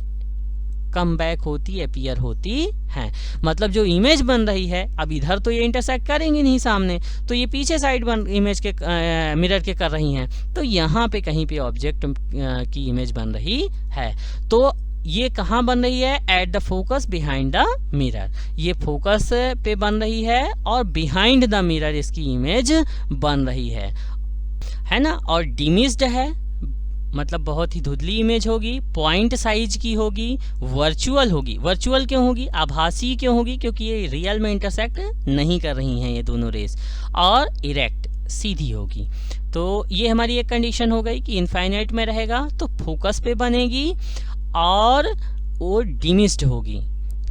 कम बैक होती अपीयर होती है। मतलब जो इमेज बन रही है, अब इधर तो ये इंटरसेक्ट करेंगे नहीं सामने, तो ये पीछे साइड इमेज के मिरर के कर रही हैं, तो यहाँ पे कहीं पे ऑब्जेक्ट की इमेज बन रही है। तो ये कहाँ बन रही है, eight the focus behind the mirror, ये फोकस पे बन रही है और बिहाइंड द मिरर इसकी इमेज बन रही है ना। और डिमिस्ड है, मतलब बहुत ही धुंधली इमेज होगी, पॉइंट साइज की होगी, वर्चुअल होगी। वर्चुअल क्यों होगी, आभासी क्यों होगी, क्योंकि ये रियल में इंटरसेक्ट नहीं कर रही हैं ये दोनों रेस, और इरेक्ट सीधी होगी। तो ये हमारी एक कंडीशन हो गई कि इनफाइनाइट में रहेगा तो फोकस पे बनेगी और वो डिमिस्ड होगी,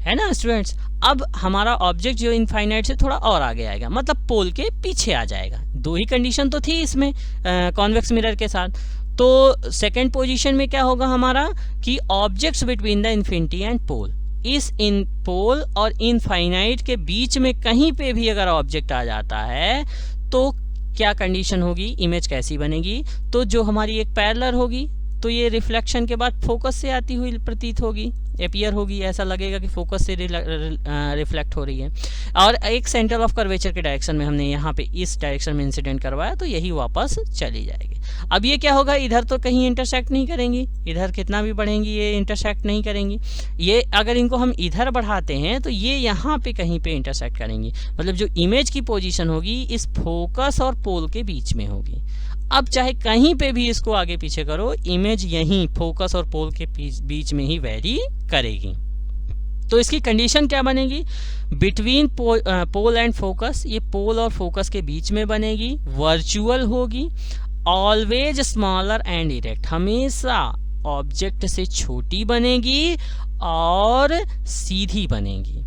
है ना स्टूडेंट्स। अब हमारा ऑब्जेक्ट जो इनफाइनाइट से थोड़ा और आगे आएगा, मतलब पोल के पीछे आ जाएगा। 2 ही कंडीशन तो थी इसमें कॉन्वेक्स मिरर के साथ। तो सेकेंड पोजीशन में क्या होगा हमारा कि objects between the infinity and pole, इस इन पोल और इनफाइनाइट के बीच में कहीं पे भी अगर ऑब्जेक्ट आ जाता है तो क्या कंडीशन होगी, इमेज कैसी बनेगी। तो जो हमारी एक पैरेलल होगी तो ये रिफ्लेक्शन के बाद फोकस से आती हुई प्रतीत होगी, अपीयर होगी, ऐसा लगेगा कि फोकस से रिफ्लेक्ट हो रही है। और एक सेंटर ऑफ कर्वेचर के डायरेक्शन में हमने यहाँ पे इस डायरेक्शन में इंसिडेंट करवाया तो यही वापस चली जाएगी। अब ये क्या होगा, इधर तो कहीं इंटरसेक्ट नहीं करेंगी, इधर कितना भी बढ़ेंगी ये इंटरसेक्ट नहीं करेंगी। ये अगर इनको हम इधर बढ़ाते हैं तो ये यहाँ पे कहीं पे इंटरसेक्ट करेंगी, मतलब जो इमेज की पोजीशन होगी इस फोकस और पोल के बीच में होगी। अब चाहे कहीं पे भी इसको आगे पीछे करो, इमेज यहीं फोकस और पोल के बीच में ही वेरी करेगी। तो इसकी कंडीशन क्या बनेगी, बिटवीन पोल एंड फोकस, ये पोल और फोकस के बीच में बनेगी, वर्चुअल होगी, ऑलवेज स्मॉलर एंड इरेक्ट, हमेशा ऑब्जेक्ट से छोटी बनेगी और सीधी बनेगी।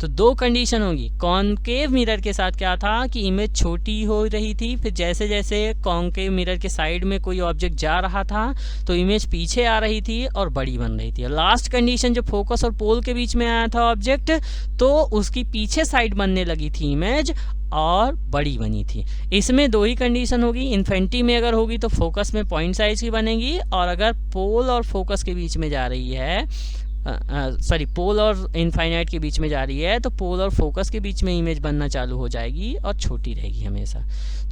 तो 2 कंडीशन होगी। कॉन्केव मिरर के साथ क्या था कि इमेज छोटी हो रही थी, फिर जैसे जैसे कॉन्केव मिरर के साइड में कोई ऑब्जेक्ट जा रहा था तो इमेज पीछे आ रही थी और बड़ी बन रही थी। लास्ट कंडीशन जब फोकस और पोल के बीच में आया था ऑब्जेक्ट तो उसकी पीछे साइड बनने लगी थी इमेज और बड़ी बनी थी। इसमें 2 ही कंडीशन होगी, इन्फिनिटी में अगर होगी तो फोकस में पॉइंट साइज की बनेगी, और अगर पोल और फोकस के बीच में जा रही है पोल और इनफाइनाइट के बीच में जा रही है तो पोल और फोकस के बीच में इमेज बनना चालू हो जाएगी और छोटी रहेगी हमेशा।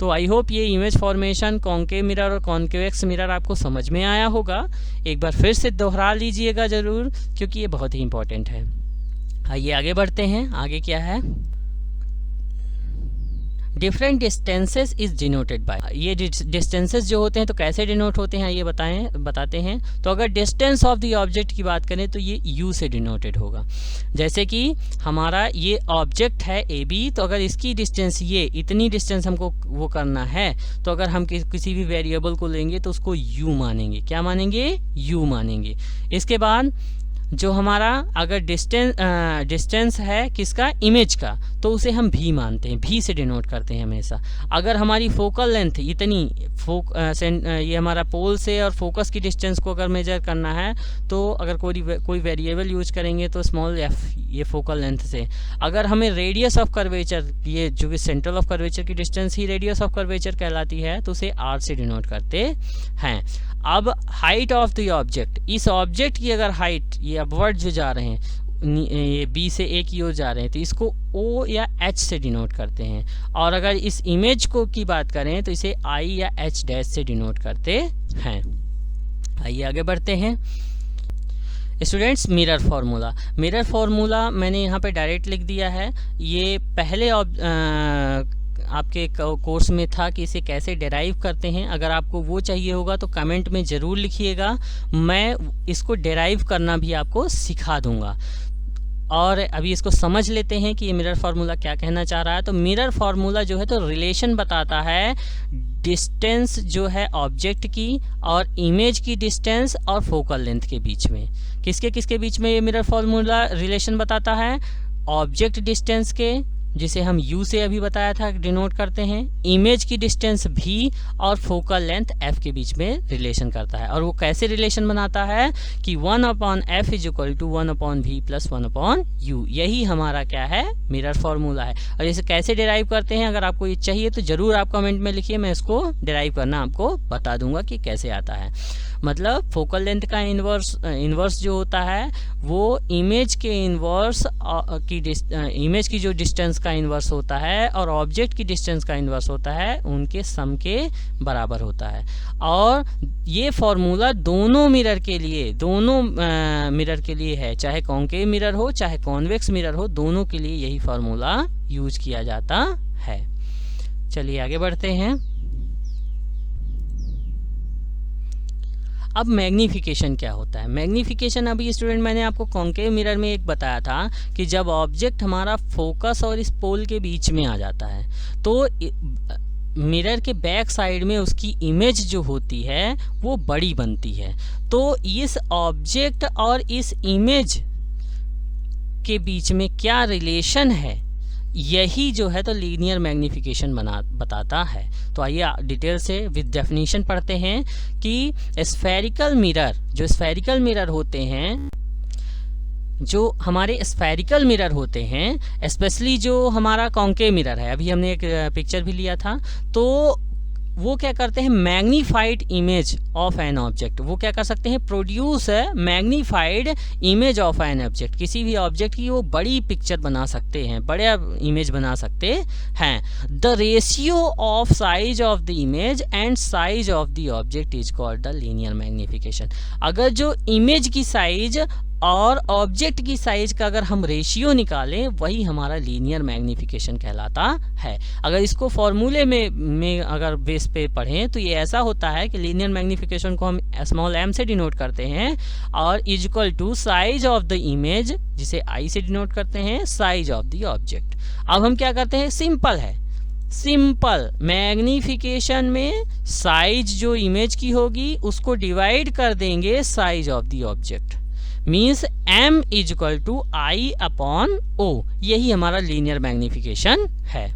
तो आई होप ये इमेज फॉर्मेशन कॉन्केव मिरर और कॉन्केवेक्स मिरर आपको समझ में आया होगा। एक बार फिर से दोहरा लीजिएगा ज़रूर, क्योंकि ये बहुत ही इंपॉर्टेंट है। आइए आगे बढ़ते हैं। आगे क्या है, different distances is denoted by, ये डिस्टेंसेस जो होते हैं तो कैसे डिनोट होते हैं ये बताते हैं। तो अगर डिस्टेंस ऑफ द ऑब्जेक्ट की बात करें तो ये यू से डिनोटेड होगा। जैसे कि हमारा ये ऑब्जेक्ट है ए बी, तो अगर इसकी डिस्टेंस ये इतनी डिस्टेंस हमको वो करना है तो अगर हम किसी भी वेरिएबल को लेंगे तो उसको यू मानेंगे। क्या मानेंगे, यू मानेंगे। इसके बाद जो हमारा अगर डिस्टेंस है किसका, इमेज का, तो उसे हम भी मानते हैं, भी से डिनोट करते हैं हमेशा। अगर हमारी फोकल लेंथ इतनी ये हमारा पोल से और फोकस की डिस्टेंस को अगर मेजर करना है तो अगर कोई वेरिएबल यूज करेंगे तो स्मॉल एफ, ये फोकल लेंथ से। अगर हमें रेडियस ऑफ कर्वेचर, ये जो कि सेंट्रल ऑफ कर्वेचर की distance he radius of curvature कहलाती है, तो उसे आर से डिनोट करते हैं। अब हाइट ऑफ द ऑब्जेक्ट, इस ऑब्जेक्ट की अगर हाइट, ये अपवर्ड जो जा रहे हैं ये बी से ए की ओर जा रहे हैं तो इसको ओ या एच से डिनोट करते हैं। और अगर इस इमेज को की बात करें तो इसे आई या एच डैश से डिनोट करते हैं। आइए आगे बढ़ते हैं स्टूडेंट्स। मिरर फार्मूला मैंने यहाँ पे डायरेक्ट लिख दिया है। ये पहले आपके कोर्स में था कि इसे कैसे डेराइव करते हैं। अगर आपको वो चाहिए होगा तो कमेंट में ज़रूर लिखिएगा, मैं इसको डेराइव करना भी आपको सिखा दूंगा। और अभी इसको समझ लेते हैं कि ये मिरर फार्मूला क्या कहना चाह रहा है। तो मिरर फार्मूला जो है तो रिलेशन बताता है डिस्टेंस जो है ऑब्जेक्ट की और इमेज की डिस्टेंस और फोकल लेंथ के बीच में। किसके बीच में ये मिरर फार्मूला रिलेशन बताता है? ऑब्जेक्ट डिस्टेंस के, जिसे हम u से अभी बताया था डिनोट करते हैं, इमेज की डिस्टेंस v और फोकल लेंथ f के बीच में रिलेशन करता है। और वो कैसे रिलेशन बनाता है कि 1/f is equal to 1/v plus 1/u। यही हमारा क्या है? मिरर फार्मूला है। और इसे कैसे डिराइव करते हैं, अगर आपको ये चाहिए तो ज़रूर आप कमेंट में लिखिए, मैं इसको डिराइव करना आपको बता दूंगा कि कैसे आता है। मतलब फोकल लेंथ का इन्वर्स जो होता है वो इमेज के इन्वर्स इमेज की जो डिस्टेंस का इन्वर्स होता है और ऑब्जेक्ट की डिस्टेंस का इन्वर्स होता है, उनके सम के बराबर होता है। और ये फॉर्मूला दोनों मिरर के लिए है, चाहे कॉन्केव मिरर हो चाहे कॉन्वेक्स मिरर हो, दोनों के लिए यही फॉर्मूला यूज किया जाता है। चलिए आगे बढ़ते हैं। अब मैग्नीफिकेशन क्या होता है? मैग्नीफिकेशन अभी स्टूडेंट मैंने आपको कॉन्केव मिरर में एक बताया था कि जब ऑब्जेक्ट हमारा फोकस और इस पोल के बीच में आ जाता है तो मिरर के बैक साइड में उसकी इमेज जो होती है वो बड़ी बनती है। तो इस ऑब्जेक्ट और इस इमेज के बीच में क्या रिलेशन है, यही जो है तो लीनियर मैग्नीफिकेशन बताता है। तो आइए डिटेल से विद डेफिनेशन पढ़ते हैं कि स्फेरिकल मिरर होते हैं, जो हमारे स्फेरिकल मिरर होते हैं, स्पेशली जो हमारा कॉन्केव मिरर है, अभी हमने एक पिक्चर भी लिया था, तो वो क्या करते हैं? Magnified image of an object. वो क्या कर सकते हैं? Produce magnified image of an object. किसी भी ऑब्जेक्ट की वो बड़ी पिक्चर बना सकते हैं, बड़ा इमेज बना सकते हैं। The ratio of size of the image and size of the object is called the linear magnification. अगर जो इमेज की साइज और ऑब्जेक्ट की साइज का अगर हम रेशियो निकालें, वही हमारा लीनियर मैग्नीफिकेशन कहलाता है। अगर इसको फॉर्मूले में अगर बेस पे पढ़ें तो ये ऐसा होता है कि लीनियर मैग्नीफिकेशन को हम स्मॉल m से डिनोट करते हैं और is equal to size of the image, जिसे I से डिनोट करते हैं, साइज ऑफ द ऑब्जेक्ट। अब हम क्या करते हैं? सिंपल मैग्नीफिकेशन में साइज जो इमेज की होगी उसको डिवाइड कर देंगे size of the object, means m is equal to I upon O। यही हमारा लीनियर मैग्नीफिकेशन है।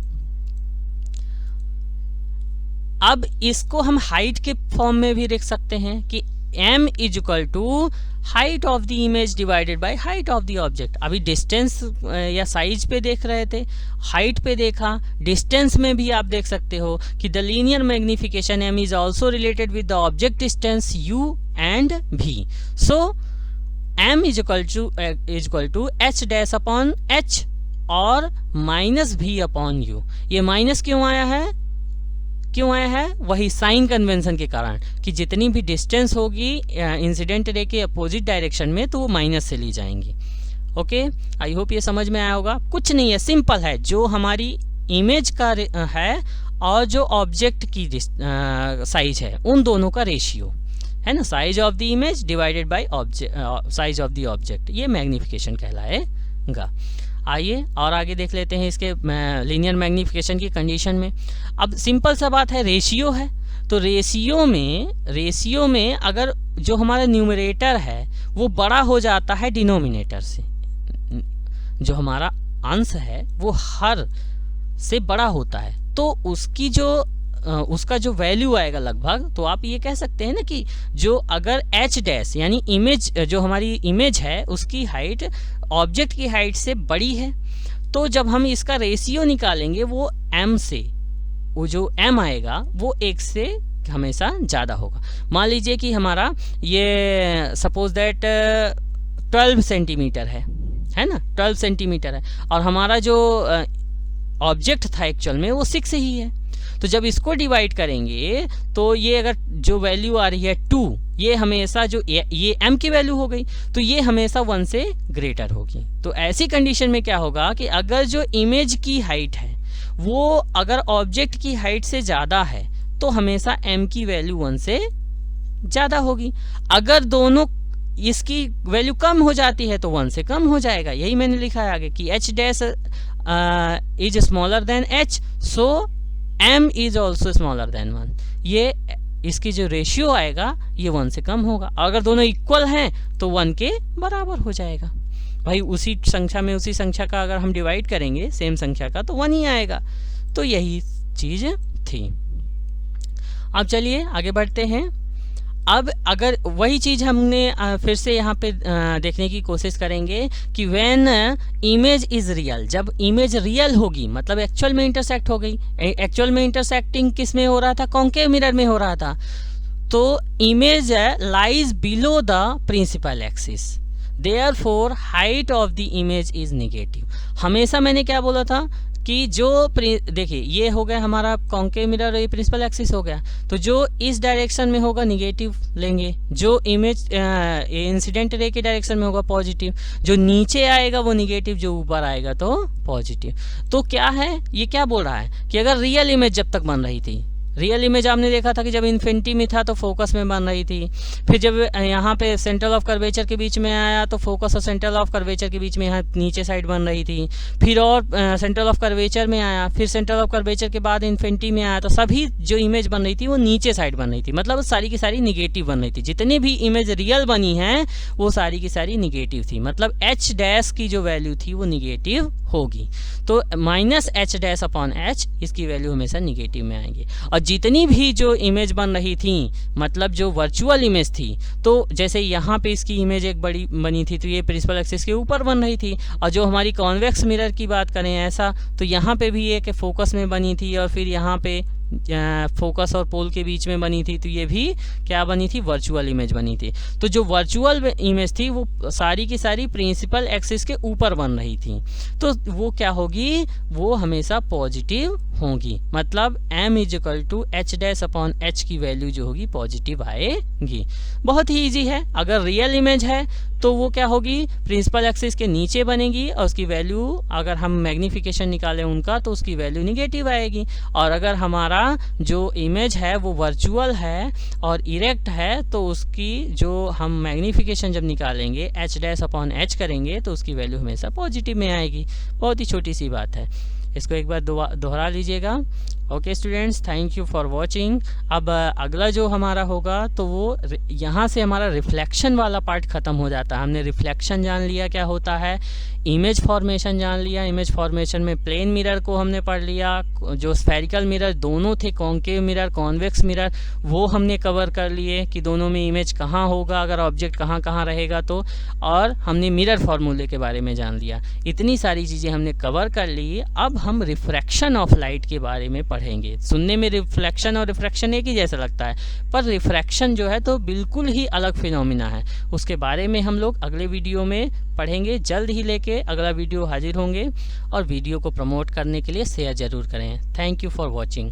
अब इसको हम हाइट के फॉर्म में भी लिख सकते हैं कि m is equal to height of the image divided by height of the object. अभी डिस्टेंस या साइज पे देख रहे थे, हाइट पे देखा, डिस्टेंस में भी आप देख सकते हो कि the linear magnification m is also related with the object distance u and v। So m is equal to h dash upon h और माइनस v अपॉन u। ये माइनस क्यों आया है? वही साइन कन्वेंशन के कारण कि जितनी भी डिस्टेंस होगी इंसिडेंट रे के अपोजिट डायरेक्शन में तो वो माइनस से ली जाएंगी। ओके, आई होप ये समझ में आया होगा। कुछ नहीं है, सिंपल है, जो हमारी इमेज का है और जो ऑब्जेक्ट की साइज है उन दोनों का रेशियो है ना, size of the image divided bye size of the object, ये मैग्नीफिकेशन कहलाएगा। आइए और आगे देख लेते हैं इसके लीनियर मैग्नीफिकेशन की कंडीशन में। अब सिंपल सा बात है, रेशियो है, तो रेशियो में अगर जो हमारा न्यूमरेटर है वो बड़ा हो जाता है डिनोमिनेटर से, जो हमारा अंश है वो हर से बड़ा होता है, तो उसका जो वैल्यू आएगा लगभग, तो आप ये कह सकते हैं ना कि जो अगर h डैश यानी इमेज, जो हमारी इमेज है उसकी हाइट ऑब्जेक्ट की हाइट से बड़ी है, तो जब हम इसका रेशियो निकालेंगे वो m से, वो जो m आएगा वो 1 से हमेशा ज़्यादा होगा। मान लीजिए कि हमारा ये सपोज दैट 12 सेंटीमीटर है ना, 12 सेंटीमीटर है और हमारा जो ऑब्जेक्ट था एक्चुअल में वो 6 ही है, तो जब इसको डिवाइड करेंगे तो ये अगर जो वैल्यू आ रही है 2, ये हमेशा जो ये m की वैल्यू हो गई, तो ये हमेशा 1 से ग्रेटर होगी। तो ऐसी कंडीशन में क्या होगा कि अगर जो इमेज की हाइट है वो अगर ऑब्जेक्ट की हाइट से ज़्यादा है तो हमेशा m की वैल्यू 1 से ज़्यादा होगी। अगर दोनों इसकी वैल्यू कम हो जाती है तो 1 से कम हो जाएगा। यही मैंने लिखा है आगे कि h dash is smaller than h, so m is also smaller than 1। ये इसकी जो रेशियो आएगा ये 1 से कम होगा। अगर दोनों इक्वल हैं तो 1 के बराबर हो जाएगा। भाई उसी संख्या में उसी संख्या का अगर हम डिवाइड करेंगे सेम संख्या का तो 1 ही आएगा। तो यही चीज़ थी। अब चलिए आगे बढ़ते हैं। अब अगर वही चीज़ हमने फिर से यहाँ पे देखने की कोशिश करेंगे कि व्हेन इमेज इज़ रियल, जब इमेज रियल होगी मतलब एक्चुअल में इंटरसेक्ट हो गई। एक्चुअल में इंटरसेक्टिंग किस में हो रहा था? कॉन्केव मिरर में हो रहा था। तो image lies below the principal axis, therefore height of the image is negative. हमेशा मैंने क्या बोला था कि जो देखिए ये हो गया हमारा कॉन्केव मिरर, ये प्रिंसिपल एक्सिस हो गया, तो जो इस डायरेक्शन में होगा निगेटिव लेंगे, जो इमेज इंसिडेंट रे के डायरेक्शन में होगा पॉजिटिव, जो नीचे आएगा वो निगेटिव, जो ऊपर आएगा तो पॉजिटिव। तो क्या है ये क्या बोल रहा है कि अगर रियल इमेज जब तक बन रही थी, रियल इमेज आपने देखा था कि जब इन्फिनिटी में था तो फोकस में बन रही थी, फिर जब यहाँ पे सेंट्रल ऑफ कर्वेचर के बीच में आया तो फोकस और सेंट्रल ऑफ कर्वेचर के बीच में यहाँ नीचे साइड बन रही थी, फिर और सेंट्रल ऑफ कर्वेचर में आया, फिर सेंट्रल ऑफ कर्वेचर के बाद इन्फिनिटी में आया, तो सभी जो इमेज बन रही थी वो नीचे साइड बन रही थी, मतलब सारी की सारी निगेटिव बन रही थी। जितनी भी इमेज रियल बनी हैं वो सारी की सारी निगेटिव थी, मतलब एच डैश की जो वैल्यू थी वो निगेटिव होगी। तो minus H dash upon H, इसकी वैल्यू हमेशा निगेटिव में आएंगी। और जितनी भी जो इमेज बन रही थी मतलब जो वर्चुअल इमेज थी, तो जैसे यहाँ पे इसकी इमेज एक बड़ी बनी थी तो ये प्रिंसिपल एक्सिस के ऊपर बन रही थी, और जो हमारी कॉन्वेक्स मिरर की बात करें ऐसा, तो यहाँ पे भी एक फोकस में बनी थी और फिर यहाँ पे फोकस और पोल के बीच में बनी थी, तो ये भी क्या बनी थी? वर्चुअल इमेज बनी थी। तो जो वर्चुअल इमेज थी वो सारी की सारी प्रिंसिपल एक्सिस के ऊपर बन रही थी, तो वो क्या होगी? वो हमेशा पॉजिटिव होगी, मतलब m is equal to H dash upon H की वैल्यू जो होगी पॉजिटिव आएगी। बहुत ही ईजी है। अगर रियल इमेज है तो वो क्या होगी? प्रिंसिपल एक्सिस के नीचे बनेगी और उसकी वैल्यू अगर हम मैग्नीफिकेशन निकालें उनका तो उसकी वैल्यू निगेटिव आएगी। और अगर हमारा जो इमेज है वो वर्चुअल है और इरेक्ट है तो उसकी जो हम मैग्नीफिकेशन जब निकालेंगे एच डैश अपॉन एच करेंगे तो उसकी वैल्यू हमेशा पॉजिटिव में आएगी। बहुत ही छोटी सी बात है, इसको एक बार दोहरा लीजिएगा। Okay students, thank you for watching. अब अगला जो हमारा होगा तो वो यहाँ से हमारा रिफ्लेक्शन वाला पार्ट ख़त्म हो जाता है। हमने रिफ्लेक्शन जान लिया क्या होता है, इमेज फॉर्मेशन जान लिया, इमेज फॉर्मेशन में प्लेन मिरर को हमने पढ़ लिया, जो स्फेरिकल मिरर दोनों थे, कॉन्केव मिरर, कॉन्वेक्स मिरर, वो हमने कवर कर लिए कि दोनों में इमेज कहाँ होगा, अगर ऑब्जेक्ट कहाँ कहाँ रहेगा तो, और हमने मिरर फार्मूले के बारे में जान लिया। इतनी सारी चीज़ें हमने कवर कर ली। अब हम रिफ्रैक्शन ऑफ लाइट के बारे में पढ़ेंगे। सुनने में रिफ्लेक्शन और रिफ्रैक्शन एक ही जैसा लगता है, पर रिफ्रैक्शन जो है तो बिल्कुल ही अलग फिनोमिना है। उसके बारे में हम लोग अगले वीडियो में पढ़ेंगे। जल्द ही लेके अगला वीडियो हाजिर होंगे, और वीडियो को प्रमोट करने के लिए शेयर ज़रूर करें। Thank you for watching.